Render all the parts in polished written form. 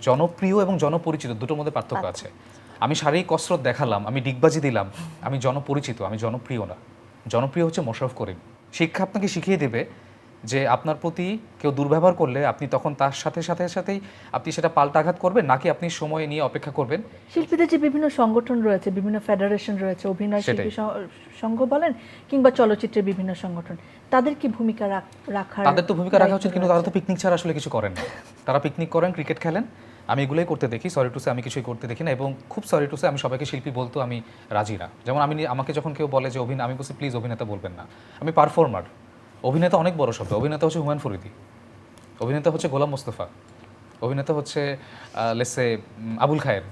জনপ্রিয় এবং জনপরিচিত দুটোর মধ্যে পার্থক্য আছে। আমি শারীরিক কসরত দেখালাম, আমি ডিগবাজি দিলাম, আমি জনপরিচিত, আমি জনপ্রিয় না। জনপ্রিয় হচ্ছে মোশাররফ করিম। শিক্ষা আপনাকে শিখিয়ে দেবে যে আপনার প্রতি কেউ দুর্ব্যবহার করলে আপনি তখন তার সাথেই আপনি সেটা পাল্টাঘাত করবেন, নাকি আপনি সময় নিয়ে অপেক্ষা করবেন। শিল্পীদের যে বিভিন্ন সংগঠন রয়েছে, বিভিন্ন ফেডারেশন রয়েছে, অভিনয় সেটাই। শিল্পী সংঘ বলেন কিংবা চলচ্চিত্রের বিভিন্ন সংগঠন, তাদের কি ভূমিকা রাখার? তাদের তো ভূমিকা রাখা উচিত, কিন্তু তারা তো পিকনিক ছাড়া আসলে কিছু করেন না। তারা পিকনিক করেন, ক্রিকেট খেলেন, আমি এগুলোই করতে দেখি। সরি টু সে আমি কিছুই করতে দেখি না, এবং খুব সরি টু সে আমি সবাইকে শিল্পী বলতো আমি রাজি না। যেমন আমাকে যখন কেউ বলে যে আমি বলছি প্লিজ অভিনেতা বলবেন না, আমি পারফর্মার। অভিনেতা অনেক বড় শব্দ। অভিনেতা হচ্ছে হুমায়ুন ফরিদি, অভিনেতা হচ্ছে গোলাম মোস্তফা, অভিনেতা হচ্ছে লেসে আবুল খায়ের,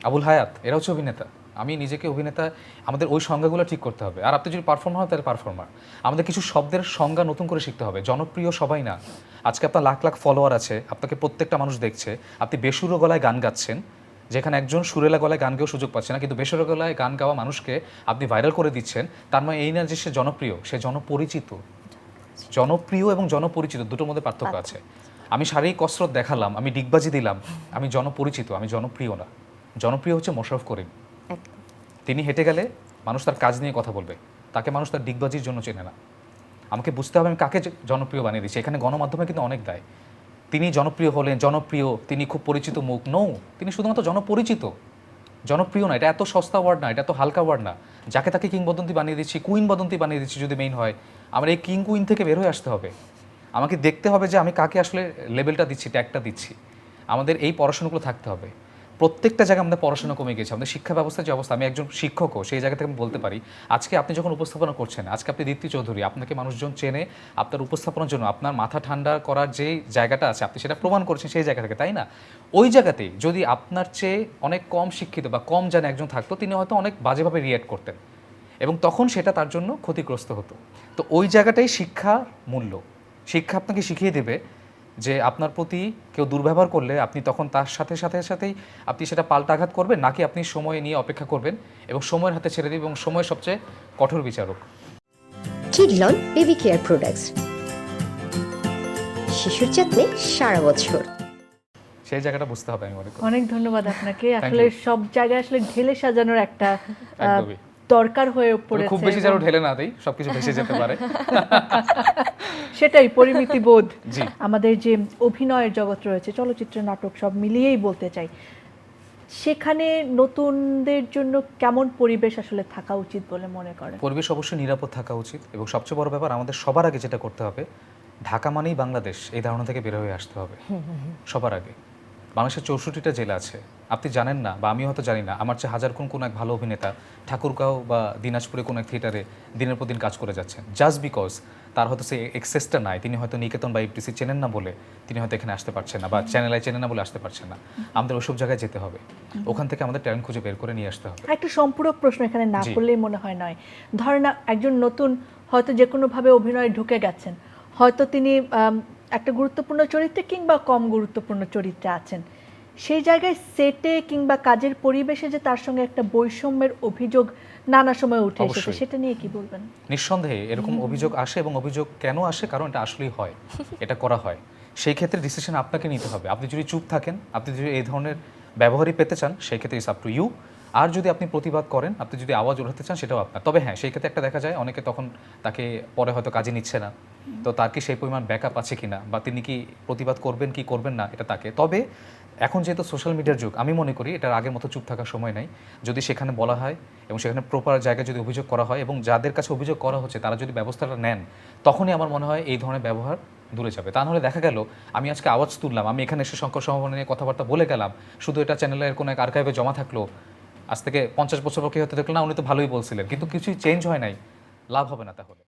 আবুল হায়াত, এরা হচ্ছে অভিনেতা। আমি নিজেকে অভিনেতা, আমাদের ওই সংজ্ঞাগুলো ঠিক করতে হবে। আর আপনি যদি পারফর্মার হয় তাহলে পারফর্মার। আমাদের কিছু শব্দের সংজ্ঞা নতুন করে শিখতে হবে। জনপ্রিয় সবাই না। আজকে আপনার লাখ লাখ ফলোয়ার আছে, আপনাকে প্রত্যেকটা মানুষ দেখছে, আপনি বেসুরো গলায় গান গাচ্ছেন, যেখানে একজন সুরেলা গলায় গান গেয়েও সুযোগ পাচ্ছে না, কিন্তু বেসুরো গলায় গান গাওয়া মানুষকে আপনি ভাইরাল করে দিচ্ছেন। তার মানে এই না যে সে জনপ্রিয়, সে জনপরিচিত। জনপ্রিয় এবং জনপরিচিত দুটোর মধ্যে পার্থক্য আছে। আমি শারীরিক কসরত দেখালাম, আমি ডিগবাজি দিলাম, আমি জনপরিচিত, আমি জনপ্রিয় না। জনপ্রিয় হচ্ছে মোশাররফ করিম। তিনি হেঁটে গেলে মানুষ তার কাজ নিয়ে কথা বলবে, তাকে মানুষ তার ডিগবাজির জন্য চেনে না। আমাকে বুঝতে হবে আমি কাকে জনপ্রিয় বানিয়ে দিচ্ছি। এখানে গণমাধ্যমে কিন্তু অনেক দায়। তিনি জনপ্রিয় হলেন, জনপ্রিয়, তিনি খুব পরিচিত মুখ। নৌ, তিনি শুধুমাত্র জনপরিচিত, জনপ্রিয় না। এটা এত সস্তা ওয়ার্ড না, এটা এত হালকা ওয়ার্ড না। যাকে তাকে কিংবদন্তি বানিয়ে দিচ্ছি, কুইনবদন্তি বানিয়ে দিচ্ছি যদি মেইন হয়। আমার এই কিং কুইন থেকে বের হয়ে আসতে হবে। আমাকে দেখতে হবে যে আমি কাকে আসলে লেভেলটা দিচ্ছি, ট্যাগটা দিচ্ছি। আমাদের এই পড়াশোনাগুলো থাকতে হবে। প্রত্যেকটা জায়গায় আমাদের পড়াশোনা কমে গেছে। আমাদের শিক্ষা ব্যবস্থার যে অবস্থা, আমি একজন শিক্ষকও, সেই জায়গা থেকে আমি বলতে পারি, আজকে আপনি যখন উপস্থাপনা করছেন, আজকে আপনি দীপ্তি চৌধুরী, আপনাকে মানুষজন চেনে আপনার উপস্থাপনার জন্য, আপনার মাথা ঠান্ডা করার যে জায়গাটা আছে আপনি সেটা প্রমাণ করেছেন সেই জায়গা থেকে, তাই না? ওই জায়গাতেই যদি আপনার চেয়ে অনেক কম শিক্ষিত বা কম জানে একজন থাকতো, তিনি হয়তো অনেক বাজেভাবে রিয়্যাক্ট করতেন, এবং তখন সেটা তার জন্য ক্ষতিগ্রস্ত হতো। তো ওই জায়গাটাই শিক্ষার মূল্য। শিক্ষা আপনাকে শিখিয়ে দেবে যে আপনার প্রতি কেউ দুর্ব্যবহার করলে আপনি তখন তার সাথেই আপনি সেটা পাল্টাঘাত করবেন, নাকি আপনি সময় নিয়ে অপেক্ষা করবেন এবং সময়ের হাতে ছেড়ে দিবেন, এবং সময় সবচেয়ে কঠোর বিচারক। কিডলন বেবি কেয়ার প্রোডাক্টস, শিশুর যত্নে সারা বছর। সেই জায়গাটা বুঝতে হবে, আমি মনে করি। অনেক ধন্যবাদ আপনাকে। আসলে সব জায়গায় আসলে ঢেলে সাজানোর একটা একদমই দরকার হয়ে পড়েছে। খুব বেশি যেন ঢেলে না দেই, সবকিছু ভেসে যেতে পারে। সেটাই পরিমিতি বোধ। জি। আমাদের যে অভিনয়ের জগৎ রয়েছে, চলচ্চিত্র, নাটক সব মিলিয়েই বলতে চাই, সেখানে নতুনদের জন্য কেমন পরিবেশ আসলে থাকা উচিত বলে মনে করেন? পরিবেশ অবশ্যই নিরাপদ থাকা উচিত, এবং সবচেয়ে বড় ব্যাপার আমাদের সবার আগে যেটা করতে হবে, ঢাকা মানেই বাংলাদেশ, এই ধারণা থেকে বের হয়ে আসতে হবে সবার আগে। বাংলাদেশের 64টা জেলা আছে, আপনি জানেন না বা আমিও হয়তো জানি না, আমার চেয়ে হাজার কোনো এক ভালো অভিনেতা ঠাকুরগাঁও বা দিনাজপুরে কোনো এক থিয়েটারে দিনের পর দিন কাজ করে যাচ্ছেন, জাস্ট বিকজ তার হয়তো সেই এক্সেসটা নাই। তিনি হয়তো নিকেতন বা ইফটিসি চেনেন না বলে তিনি হয়তো এখানে আসতে পারছেন না, বা চ্যানেল আই চেনেন না বলে আসতে পারছেন না। আমাদের ওসব জায়গায় যেতে হবে, ওখান থেকে আমাদের ট্যালেন্ট খুঁজে বের করে নিয়ে আসতে হবে। একটা সম্পূরক প্রশ্ন এখানে না করলেই মনে হয় নয়। ধরেন একজন নতুন হয়তো যে কোনোভাবে অভিনয়ে ঢুকে গেছেন, হয়তো তিনি একটা গুরুত্বপূর্ণ চরিত্রে কিংবা কম গুরুত্বপূর্ণ চরিত্রে আছেন, সেই জায়গায় সেটে কিংবা কাজের পরিবেশে যে তার সঙ্গে একটা বৈষম্যের অভিযোগ নানা সময় উঠে এসেছে, সেটা নিয়ে কি বলবেন? নিঃসন্দেহে এরকম অভিযোগ আসে, এবং অভিযোগ কেন আসে, কারণ এটা আসলেই হয়, এটা করা হয়। সেই ক্ষেত্রে ডিসিশন আপনাকে নিতে হবে। আপনি যদি চুপ থাকেন, আপনি যদি এই ধরনের ব্যবহারই পেতে চান, সেই ক্ষেত্রে ইটস আপ টু ইউ। আর যদি আপনি প্রতিবাদ করেন, আপনি যদি আওয়াজ ওঠাতে চান, সেটাও আপনার। তবে হ্যাঁ, সেই ক্ষেত্রে একটা দেখা যায় অনেকে তখন তাকে পরে হয়তো কাজে নিচ্ছে না, তো তার কি সেই পরিমাণ ব্যাকআপ আছে কিনা, বা তিনি কি প্রতিবাদ করবেন কি করবেন না, এটা তাকে। তবে এখন যেহেতু সোশ্যাল মিডিয়ার যুগ, আমি মনে করি এটার আগের মতো চুপ থাকার সময় নাই। যদি সেখানে বলা হয় এবং সেখানে প্রপার জায়গায় যদি অভিযোগ করা হয়, এবং যাদের কাছে অভিযোগ করা হচ্ছে তারা যদি ব্যবস্থাটা নেন, তখনই আমার মনে হয় এই ধরনের ব্যবহার দূরে যাবে। তা নাহলে দেখা গেল আমি আজকে আওয়াজ তুললাম, আমি এখানে এসে সংকট সম্ভাবনা নিয়ে কথাবার্তা বলে গেলাম, শুধু এটা চ্যানেলের কোনো এক আর্কাইভে জমা থাকলো, আজ থেকে 50 বছর পর কি হতে দেখলো না উনি তো ভালোই বলছিলেন, কিন্তু কিছুই চেঞ্জ হয় নাই, লাভ হবে না তাহলে।